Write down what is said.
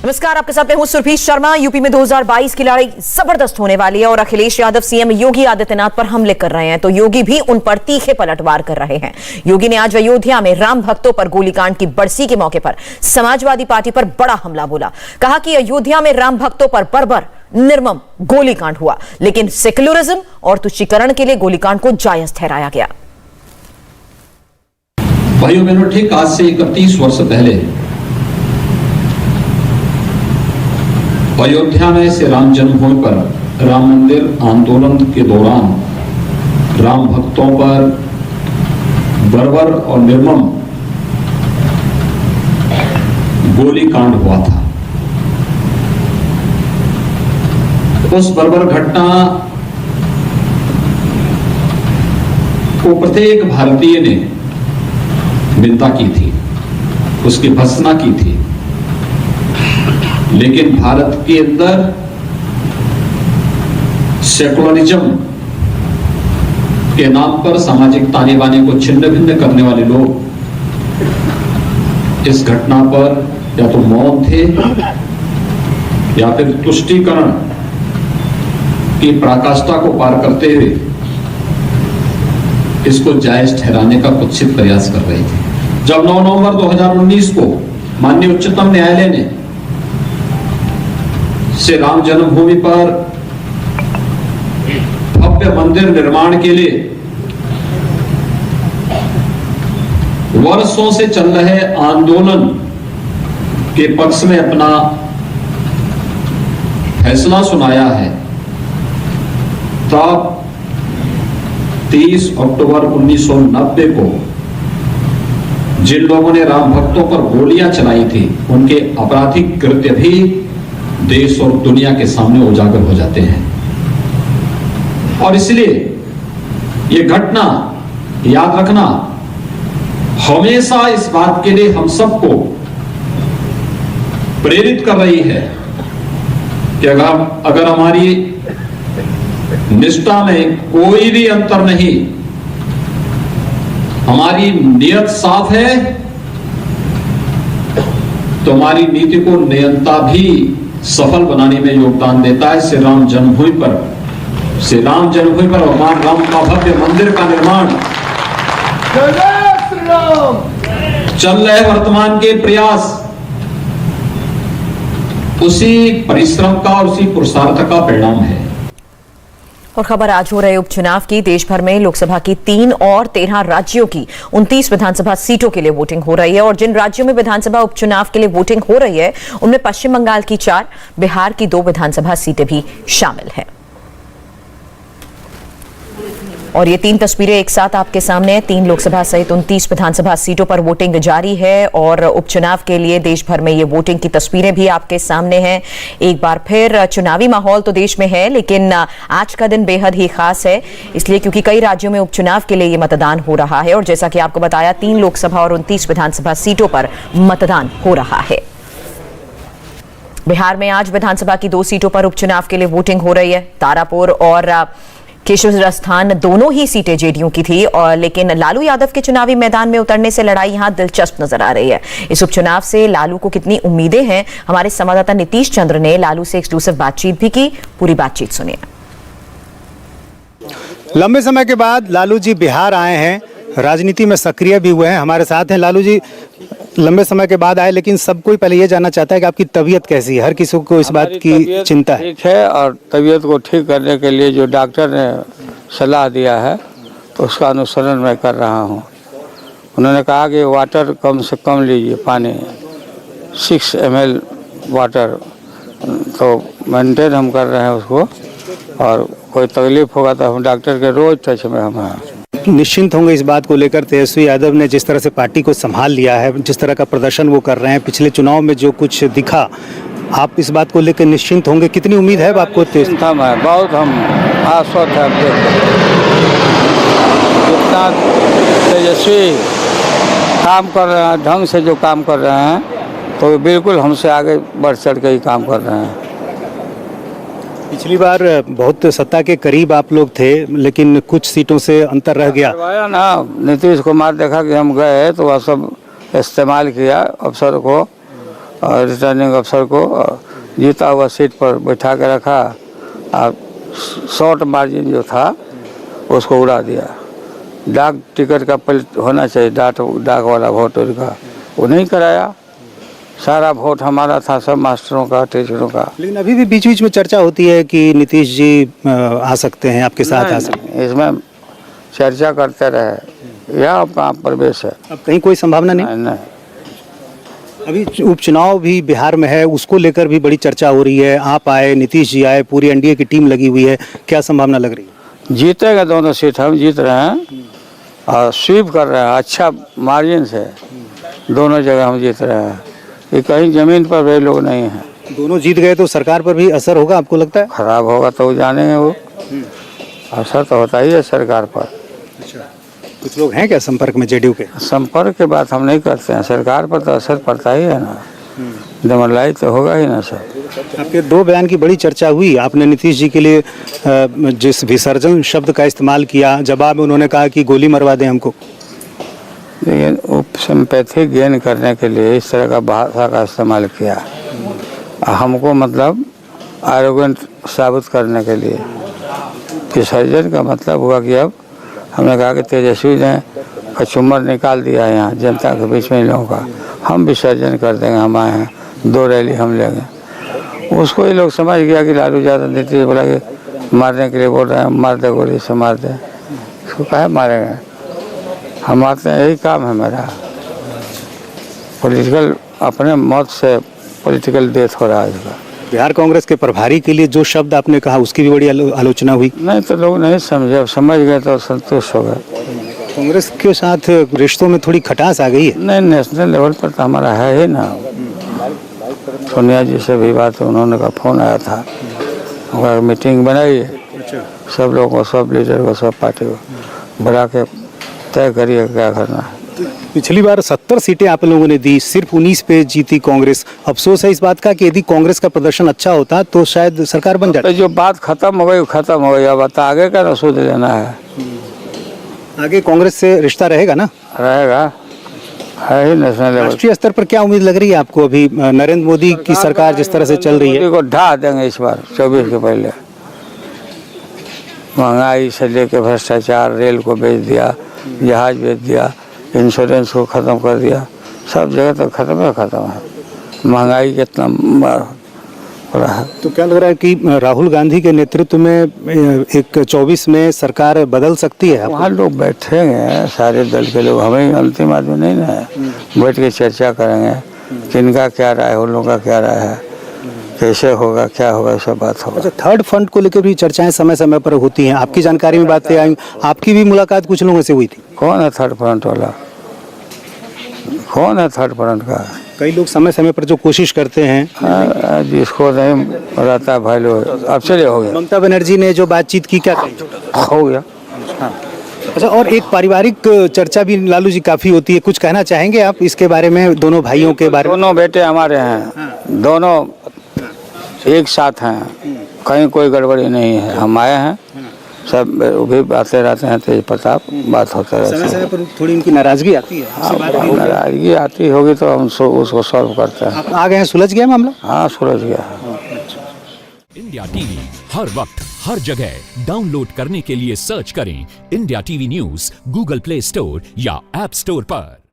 नमस्कार, आपके साथ मैं हूं सुरभि शर्मा। यूपी में 2022 की लड़ाई जबरदस्त होने वाली है और अखिलेश यादव सीएम योगी आदित्यनाथ पर हमले कर रहे हैं तो योगी भी उन पर तीखे पलटवार कर रहे हैं। योगी ने आज अयोध्या में राम भक्तों पर गोलीकांड की बरसी के मौके पर समाजवादी पार्टी पर बड़ा हमला बोला। कहा कि अयोध्या में राम भक्तों पर बर्बर निर्मम गोलीकांड हुआ, लेकिन सेक्युलरिज्म और तुष्टीकरण के लिए गोलीकांड को जायज ठहराया गया। भाइयों बहनों, ठीक आज से 31 वर्ष पहले अयोध्या में से राम जन्मभूमि पर राम मंदिर आंदोलन के दौरान राम भक्तों पर बर्बर और निर्मम गोलीकांड हुआ था। उस बर्बर घटना को प्रत्येक भारतीय ने निंदा की थी, उसकी भर्त्सना की थी, लेकिन भारत के अंदर सेकुलरिज्म के नाम पर सामाजिक ताने बाने को छिन्न भिन्न करने वाले लोग इस घटना पर या तो मौन थे या फिर तुष्टीकरण की पराकाष्ठा को पार करते हुए इसको जायज ठहराने का कुत्सित प्रयास कर रहे थे। जब 9 नवंबर 2019 को माननीय उच्चतम न्यायालय ने से राम जन्मभूमि पर भव्य मंदिर निर्माण के लिए वर्षों से चल रहे आंदोलन के पक्ष में अपना फैसला सुनाया है, तब 30 अक्टूबर 1990 को जिन लोगों ने राम भक्तों पर गोलियां चलाई थी उनके आपराधिक कृत्य भी देश और दुनिया के सामने उजागर हो जाते हैं। और इसलिए यह घटना याद रखना हमेशा इस बात के लिए हम सबको प्रेरित कर रही है कि अगर हमारी निष्ठा में कोई भी अंतर नहीं, हमारी नियत साफ है, तो हमारी नीति को नियंता भी सफल बनाने में योगदान देता है। श्री राम जन्मभूमि पर भगवान राम का भव्य मंदिर का निर्माण चल रहे वर्तमान के प्रयास उसी परिश्रम का, उसी पुरुषार्थ का परिणाम है। और खबर आज हो रहे उपचुनाव की। देश भर में लोकसभा की 3 और 13 राज्यों की 29 विधानसभा सीटों के लिए वोटिंग हो रही है और जिन राज्यों में विधानसभा उपचुनाव के लिए वोटिंग हो रही है उनमें पश्चिम बंगाल की 4, बिहार की 2 विधानसभा सीटें भी शामिल हैं। और ये 3 तस्वीरें एक साथ आपके सामने हैं। 3 लोकसभा सहित 29 विधानसभा सीटों पर वोटिंग जारी है और उपचुनाव के लिए देश भर में ये वोटिंग की तस्वीरें भी आपके सामने हैं। एक बार फिर चुनावी माहौल तो देश में है, लेकिन आज का दिन बेहद ही खास है, इसलिए क्योंकि कई राज्यों में उपचुनाव के लिए ये मतदान हो रहा है और जैसा कि आपको बताया 3 लोकसभा और 29 विधानसभा सीटों पर मतदान हो रहा है। बिहार में आज विधानसभा की 2 सीटों पर उपचुनाव के लिए वोटिंग हो रही है। तारापुर और केशव स्थान दोनों ही सीटें जेडीयू की थी और लेकिन लालू यादव के चुनावी मैदान में उतरने से लड़ाई यहां दिलचस्प नजर आ रही है। इस उपचुनाव से लालू को कितनी उम्मीदें हैं, हमारे संवाददाता नीतीश चंद्र ने लालू से एक्सक्लूसिव बातचीत भी की। पूरी बातचीत सुनिए। लंबे समय के बाद लालू जी बिहार आए हैं, राजनीति में सक्रिय भी हुए हैं, हमारे साथ हैं। लालू जी लंबे समय के बाद आए, लेकिन सब कोई पहले ये जानना चाहता है कि आपकी तबीयत कैसी है। हर किसी को इस बात की चिंता है। ठीक है, और तबीयत को ठीक करने के लिए जो डॉक्टर ने सलाह दिया है तो उसका अनुसरण मैं कर रहा हूँ। उन्होंने कहा कि वाटर कम से कम लीजिए, पानी 6 ml वाटर, तो मेंटेन हम कर रहे हैं उसको, और कोई तकलीफ होगा तो हम डॉक्टर के रोज टच में हम हैं। निश्चिंत होंगे इस बात को लेकर। तेजस्वी यादव ने जिस तरह से पार्टी को संभाल लिया है, जिस तरह का प्रदर्शन वो कर रहे हैं, पिछले चुनाव में जो कुछ दिखा, आप इस बात को लेकर निश्चिंत होंगे? कितनी उम्मीद है आपको? चिंता में बहुत हम आश्वस्त हैं। जितना तेजस्वी काम कर रहे हैं, ढंग से जो काम कर रहे हैं, तो बिल्कुल हमसे आगे बढ़ चढ़ के ही काम कर रहे हैं। पिछली बार बहुत सत्ता के करीब आप लोग थे, लेकिन कुछ सीटों से अंतर रह गया ना। नीतीश कुमार देखा कि हम गए तो वह सब इस्तेमाल किया अवसर को, और रिटर्निंग अफसर को जीता हुआ सीट पर बैठा के रखा और शॉर्ट मार्जिन जो था उसको उड़ा दिया। डाक टिकट का पलट होना चाहिए, डाक वाला वोट का वो नहीं कराया। सारा वोट हमारा था, सब मास्टरों का, टीचरों का। लेकिन अभी भी बीच बीच में चर्चा होती है कि नीतीश जी आ सकते हैं, आपके साथ आ सकते हैं। इसमें चर्चा करते रहे, यह आपका प्रवेश है। अब कहीं कोई संभावना नहीं? नहीं। अभी उपचुनाव भी बिहार में है, उसको लेकर भी बड़ी चर्चा हो रही है। आप आए, नीतीश जी आए, पूरी एनडीए की टीम लगी हुई है, क्या संभावना लग रही है? जीतेगा दोनों सीट, हम जीत रहे हैं और स्वीप कर रहे हैं अच्छा मार्जिन से। दोनों जगह हम जीत रहे हैं, ये कहीं जमीन पर वे लोग नहीं हैं। दोनों जीत गए तो सरकार पर भी असर होगा, आपको लगता है? खराब होगा तो जानेंगे, वो असर तो होता ही है सरकार पर। कुछ लोग हैं क्या संपर्क में जेडीयू के? संपर्क की बात हम नहीं करते हैं, सरकार पर तो असर पड़ता ही है ना, दमनलाई तो होगा ही ना सर। आपके दो बयान की बड़ी चर्चा हुई। आपने नीतीश जी के लिए जिस विसर्जन शब्द का इस्तेमाल किया, जवाब में उन्होंने कहा कि गोली मरवा दें हमको। लेकिन सिंपैथी गेन करने के लिए इस तरह का भाषा का इस्तेमाल किया, हमको मतलब एरोगेंट साबित करने के लिए। विसर्जन का मतलब हुआ कि अब हमने कहा कि तेजस्वी ने कचुम्बर निकाल दिया है यहाँ जनता के बीच में लोगों का, हम विसर्जन कर देंगे, हम आए हैं, 2 रैली हम लेंगे। उसको ये लोग समझ गया कि लालू यादव नीतीश बोला कि मारने के लिए बोल रहे हैं, मार दे, गोली से मार दे। इसको काहे मारेंगे, हम आते हैं, यही काम है मेरा। पॉलिटिकल अपने मौत से पॉलिटिकल डेथ हो रहा है इसका। बिहार कांग्रेस के प्रभारी के लिए जो शब्द आपने कहा उसकी भी बड़ी आलोचना हुई। नहीं तो लोग नहीं समझे, अब समझ गए तो संतुष्ट हो गए। कांग्रेस के साथ रिश्तों में थोड़ी खटास आ गई है। नहीं, नेशनल लेवल पर तो हमारा है ही ना। सोनिया जी से भी बात, उन्होंने का फोन आया था, और मीटिंग बनाई है, सब लोगों को, सब लीडर को, सब पार्टी को बुला के तय करिए क्या करना है। पिछली बार 70 सीटें आप लोगों ने दी, सिर्फ 19 पे जीती कांग्रेस। अफसोस है इस बात का कि यदि कांग्रेस का प्रदर्शन अच्छा होता तो शायद सरकार बन जाती। तो जो बात खत्म हो गई खत्म हो गई, अब आगे का रसूद लेना है। आगे कांग्रेस से रिश्ता रहेगा ना? रहेगा, है ही नेशनल लेवल। राष्ट्रीय स्तर पर क्या उम्मीद लग रही है आपको? अभी नरेंद्र मोदी की सरकार जिस तरह से चल रही है, मोदी को ढा देंगे इस बार 24 के पहले। महंगाई से लेके भ्रष्टाचार, रेल को बेच दिया, जहाज बेच दिया, इंश्योरेंस को ख़त्म कर दिया, सब जगह तो ख़त्म है। महंगाई कितना हो रहा है। तो क्या लग रहा है कि राहुल गांधी के नेतृत्व में एक 24 में सरकार बदल सकती है? वहाँ लोग बैठेंगे, सारे दल के लोग, हमें अंतिम आदमी नहीं ना है, बैठ के चर्चा करेंगे किनका क्या राय है, उन लोगों का क्या राय है, कैसे होगा, क्या होगा, सब बात होगा। अच्छा, थर्ड फंड को लेकर भी चर्चाएं समय समय पर होती हैं, आपकी जानकारी में बातें आई, आपकी भी मुलाकात कुछ लोगों से हुई थी। कौन है थर्ड फ्रंट वाला? कौन है थर्ड फ्रंट का? कई लोग समय समय पर जो कोशिश करते हैं, जिसको नहीं रहता भाई लोग, अब चले हो गया। ममता बनर्जी ने जो बातचीत की, क्या कही? हो गया। अच्छा, और एक पारिवारिक चर्चा भी लालू जी काफी होती है, कुछ कहना चाहेंगे आप इसके बारे में, दोनों भाइयों के बारे में? दोनों बेटे हमारे हैं, दोनों एक साथ हैं, कहीं कोई गड़बड़ी नहीं है। हम आए हैं, सब भी आते रहते हैं, तेज प्रताप बात होते रहते हैं। समय समय पर थोड़ी उनकी नाराजगी आती है। नाराजगी आती होगी तो हम उसको सॉल्व करते हैं। आप आ गए हैं, सुलझ गया मामला? हाँ, सुलझ गया। इंडिया टीवी हर वक्त हर जगह डाउनलोड करने के लिए सर्च करें India TV news Google play store या ऐप स्टोर पर।